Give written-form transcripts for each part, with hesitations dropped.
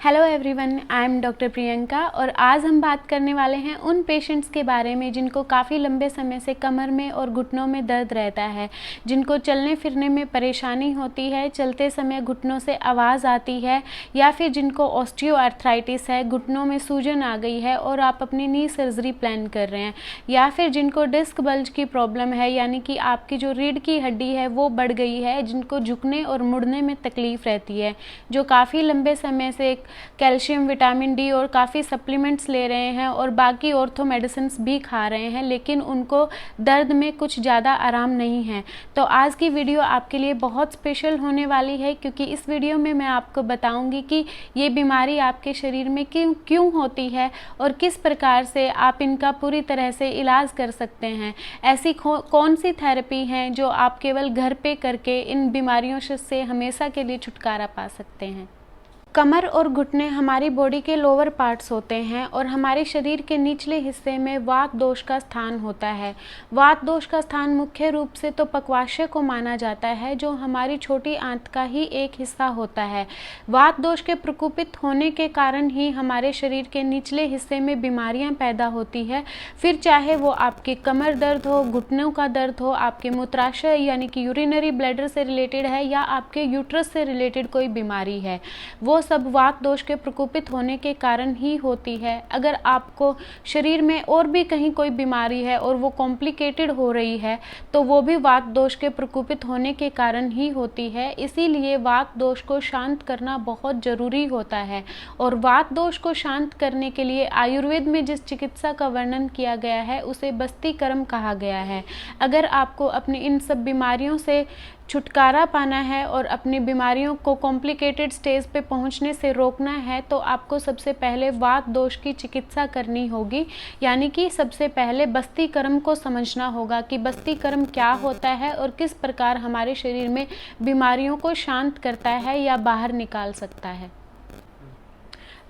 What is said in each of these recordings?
Hello everyone, I am doctor Priyanka और आज हम बात करने वाले हैं उन पेशेंट्स के बारे में जिनको काफ़ी लंबे समय से कमर में और घुटनों में दर्द रहता है, जिनको चलने फिरने में परेशानी होती है, चलते समय घुटनों से आवाज़ आती है, या फिर जिनको ऑस्टियोआर्थराइटिस है, घुटनों में सूजन आ गई है और आप अपनी नी सर्जरी प्लान कर रहे हैं, या फिर जिनको डिस्क बल्ज की प्रॉब्लम है, यानी कि आपकी जो रीढ़ की हड्डी है वो बढ़ गई है, जिनको झुकने और मुड़ने में तकलीफ़ रहती है, जो काफ़ी लंबे समय से कैल्शियम, विटामिन डी और काफ़ी सप्लीमेंट्स ले रहे हैं और बाकी ऑर्थो मेडिसिन्स भी खा रहे हैं, लेकिन उनको दर्द में कुछ ज़्यादा आराम नहीं है। तो आज की वीडियो आपके लिए बहुत स्पेशल होने वाली है, क्योंकि इस वीडियो में मैं आपको बताऊंगी कि ये बीमारी आपके शरीर में क्यों होती है और किस प्रकार से आप इनका पूरी तरह से इलाज कर सकते हैं। ऐसी कौन सी थेरेपी हैं जो आप केवल घर पे करके इन बीमारियों से हमेशा के लिए छुटकारा पा सकते हैं। कमर और घुटने हमारी बॉडी के लोअर पार्ट्स होते हैं और हमारे शरीर के निचले हिस्से में वात दोष का स्थान होता है। वात दोष का स्थान मुख्य रूप से तो पक्वाशय को माना जाता है, जो हमारी छोटी आंत का ही एक हिस्सा होता है। वात दोष के प्रकोपित होने के कारण ही हमारे शरीर के निचले हिस्से में बीमारियां पैदा होती है, फिर चाहे वो आपके कमर दर्द हो, घुटनों का दर्द हो, आपके मूत्राशय यानी कि यूरिनरी ब्लैडर से रिलेटेड है, या आपके यूट्रस से रिलेटेड कोई बीमारी है, वो सब वात दोष के प्रकोपित होने के कारण ही होती है। अगर आपको शरीर में और भी कहीं कोई बीमारी है और वो कॉम्प्लिकेटेड हो रही है, तो वो भी वात दोष के प्रकोपित होने के कारण ही होती है। इसीलिए वात दोष को शांत करना बहुत ज़रूरी होता है, और वात दोष को शांत करने के लिए आयुर्वेद में जिस चिकित्सा का वर्णन किया गया है उसे बस्तीकर्म कहा गया है। अगर आपको अपनी इन सब बीमारियों से छुटकारा पाना है और अपनी बीमारियों को कॉम्प्लिकेटेड स्टेज पे पहुंचने से रोकना है, तो आपको सबसे पहले वात दोष की चिकित्सा करनी होगी। यानी कि सबसे पहले बस्तीकर्म को समझना होगा कि बस्तीकर्म क्या होता है और किस प्रकार हमारे शरीर में बीमारियों को शांत करता है या बाहर निकाल सकता है।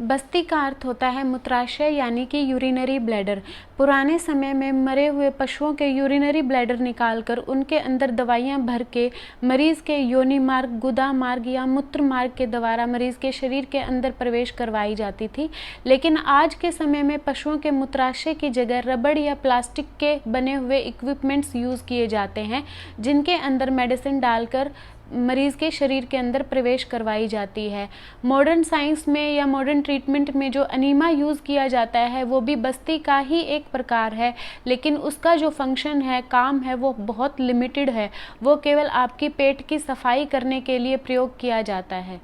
बस्ती का अर्थ होता है मूत्राशय यानी कि यूरिनरी ब्लैडर। पुराने समय में मरे हुए पशुओं के यूरिनरी ब्लैडर निकालकर उनके अंदर दवाइयां भर के मरीज़ के योनि मार्ग, गुदा मार्ग या मूत्र मार्ग के द्वारा मरीज़ के शरीर के अंदर प्रवेश करवाई जाती थी। लेकिन आज के समय में पशुओं के मूत्राशय की जगह रबड़ या प्लास्टिक के बने हुए इक्विपमेंट्स यूज़ किए जाते हैं, जिनके अंदर मेडिसिन डालकर मरीज़ के शरीर के अंदर प्रवेश करवाई जाती है। मॉडर्न साइंस में या मॉडर्न ट्रीटमेंट में जो अनीमा यूज़ किया जाता है वो भी बस्ती का ही एक प्रकार है, लेकिन उसका जो फंक्शन है, काम है, वो बहुत लिमिटेड है। वो केवल आपकी पेट की सफाई करने के लिए प्रयोग किया जाता है।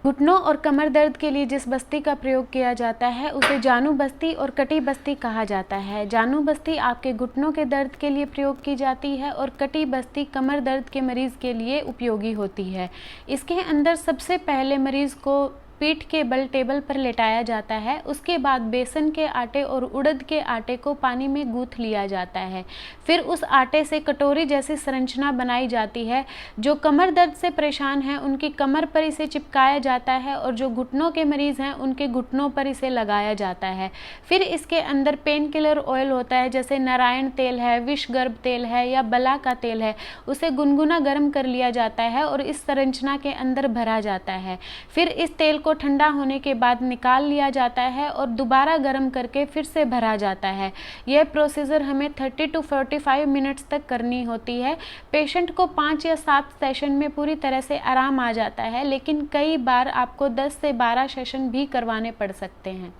घुटनों और कमर दर्द के लिए जिस बस्ती का प्रयोग किया जाता है उसे जानू बस्ती और कटी बस्ती कहा जाता है। जानू बस्ती आपके घुटनों के दर्द के लिए प्रयोग की जाती है और कटी बस्ती कमर दर्द के मरीज़ के लिए उपयोगी होती है। इसके अंदर सबसे पहले मरीज़ को पीठ के बल टेबल पर लेटाया जाता है। उसके बाद बेसन के आटे और उड़द के आटे को पानी में गूँथ लिया जाता है। फिर उस आटे से कटोरी जैसी संरचना बनाई जाती है। जो कमर दर्द से परेशान हैं उनकी कमर पर इसे चिपकाया जाता है, और जो घुटनों के मरीज़ हैं उनके घुटनों पर इसे लगाया जाता है। फिर इसके अंदर पेन किलर ऑयल होता है, जैसे नारायण तेल है, विषगर्भ तेल है या बला का तेल है, उसे गुनगुना गर्म कर लिया जाता है और इस संरचना के अंदर भरा जाता है। फिर इस तेल को ठंडा होने के बाद निकाल लिया जाता है और दोबारा गर्म करके फिर से भरा जाता है। यह प्रोसीजर हमें 30 to 45 मिनट्स तक करनी होती है। पेशेंट को 5 या 7 सेशन में पूरी तरह से आराम आ जाता है, लेकिन कई बार आपको 10 से 12 सेशन भी करवाने पड़ सकते हैं।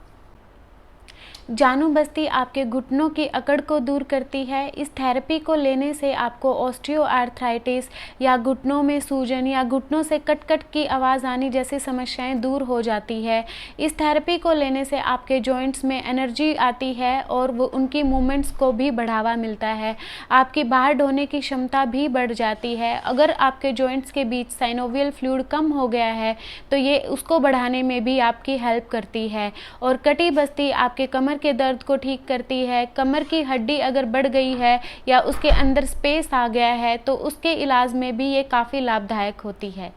जानू बस्ती आपके घुटनों की अकड़ को दूर करती है। इस थेरेपी को लेने से आपको ऑस्टियोआर्थराइटिस या घुटनों में सूजन या घुटनों से कट कट की आवाज़ आने जैसी समस्याएं दूर हो जाती है। इस थेरेपी को लेने से आपके जॉइंट्स में एनर्जी आती है और वो उनकी मूवमेंट्स को भी बढ़ावा मिलता है। आपकी बाहर ढोने की क्षमता भी बढ़ जाती है। अगर आपके जॉइंट्स के बीच साइनोवियल फ्लूइड कम हो गया है तो ये उसको बढ़ाने में भी आपकी हेल्प करती है। और कटी बस्ती आपके कमर के दर्द को ठीक करती है। कमर की हड्डी अगर बढ़ गई है या उसके अंदर स्पेस आ गया है तो उसके इलाज में भी ये काफ़ी लाभदायक होती है।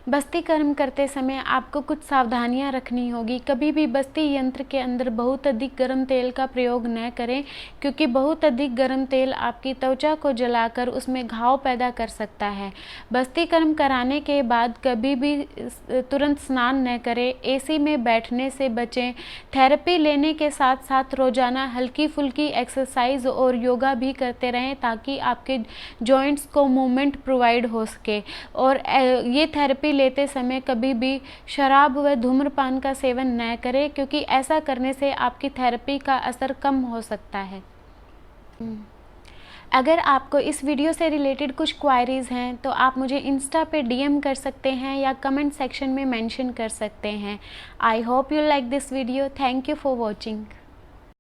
बस्ती कर्म करते समय आपको कुछ सावधानियां रखनी होगी। कभी भी बस्ती यंत्र के अंदर बहुत अधिक गर्म तेल का प्रयोग न करें, क्योंकि बहुत अधिक गर्म तेल आपकी त्वचा को जलाकर उसमें घाव पैदा कर सकता है। बस्ती कर्म कराने के बाद कभी भी तुरंत स्नान न करें। एसी में बैठने से बचें। थेरेपी लेने के साथ साथ रोजाना हल्की फुल्की एक्सरसाइज और योगा भी करते रहें, ताकि आपके जॉइंट्स को मूवमेंट प्रोवाइड हो सके। और ये थेरेपी लेते समय कभी भी शराब व धूम्रपान का सेवन न करें, क्योंकि ऐसा करने से आपकी थेरेपी का असर कम हो सकता है। अगर आपको इस वीडियो से रिलेटेड कुछ क्वायरीज़ हैं तो आप मुझे इंस्टा पे डीएम कर सकते हैं या कमेंट सेक्शन में मेंशन कर सकते हैं। I hope you like this video. Thank you for watching.